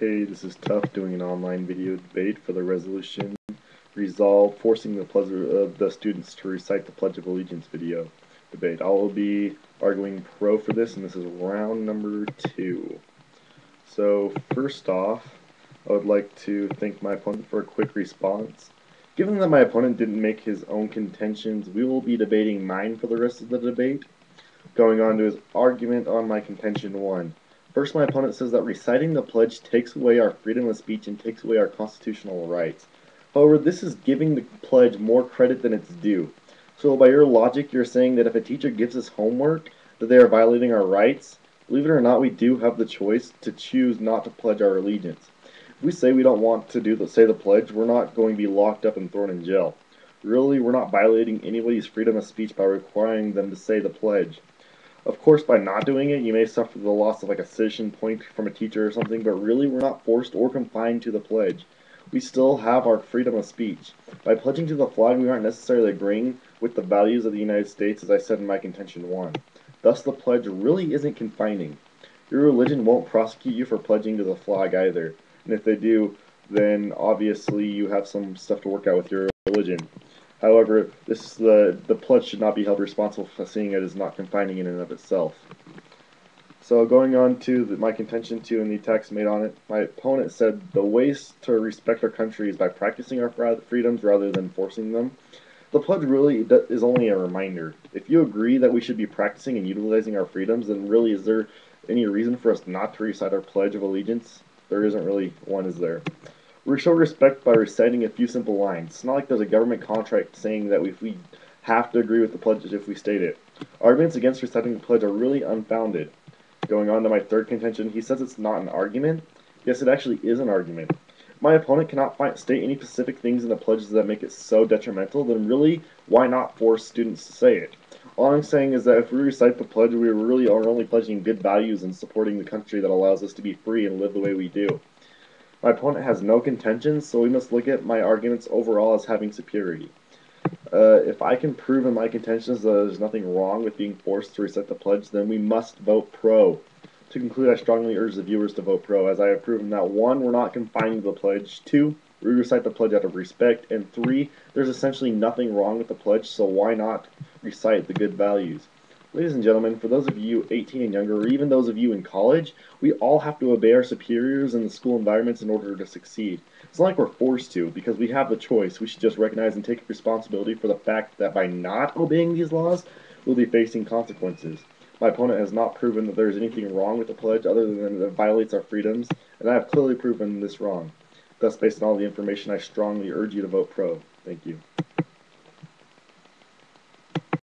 Hey, this is Tough doing an online video debate for the resolution resolve forcing the students to recite the Pledge of Allegiance video debate. I will be arguing pro for this, and this is round number 2. So first off, I would like to thank my opponent for a quick response. Given that my opponent didn't make his own contentions, we will be debating mine for the rest of the debate. Going on to his argument on my contention 1. First, my opponent says that reciting the pledge takes away our freedom of speech and takes away our constitutional rights. However, this is giving the pledge more credit than it's due. So by your logic, you're saying that if a teacher gives us homework, that they are violating our rights? Believe it or not, we do have the choice to choose not to pledge our allegiance. If we say we don't want to say the pledge, we're not going to be locked up and thrown in jail. Really, we're not violating anybody's freedom of speech by requiring them to say the pledge. Of course, by not doing it, you may suffer the loss of like a citizen point from a teacher or something, but really we're not forced or confined to the pledge. We still have our freedom of speech. By pledging to the flag, we aren't necessarily agreeing with the values of the United States, as I said in my contention 1. Thus, the pledge really isn't confining. Your religion won't prosecute you for pledging to the flag either. And if they do, then obviously you have some stuff to work out with your religion. However, the pledge should not be held responsible for seeing it as not confining in and of itself. So going on to my contention 2 and the attacks made on it, my opponent said the ways to respect our country is by practicing our freedoms rather than forcing them. The pledge really is only a reminder. If you agree that we should be practicing and utilizing our freedoms, then really is there any reason for us not to recite our Pledge of Allegiance? There isn't really one, is there? We show respect by reciting a few simple lines. It's not like there's a government contract saying that if we have to agree with the pledge if we state it. Arguments against reciting the pledge are really unfounded. Going on to my third contention, he says it's not an argument. Yes, it actually is an argument. My opponent cannot state any specific things in the pledges that make it so detrimental, then really, why not force students to say it? All I'm saying is that if we recite the pledge, we really are only pledging good values and supporting the country that allows us to be free and live the way we do. My opponent has no contentions, so we must look at my arguments overall as having superiority. If I can prove in my contentions that there's nothing wrong with being forced to recite the pledge, then we must vote pro. To conclude, I strongly urge the viewers to vote pro, as I have proven that 1, we're not confined to the pledge, 2, we recite the pledge out of respect, and 3, there's essentially nothing wrong with the pledge, so why not recite the good values? Ladies and gentlemen, for those of you 18 and younger, or even those of you in college, we all have to obey our superiors in the school environments in order to succeed. It's not like we're forced to, because we have the choice. We should just recognize and take responsibility for the fact that by not obeying these laws, we'll be facing consequences. My opponent has not proven that there's anything wrong with the pledge other than that it violates our freedoms, and I have clearly proven this wrong. Thus, based on all the information, I strongly urge you to vote pro. Thank you.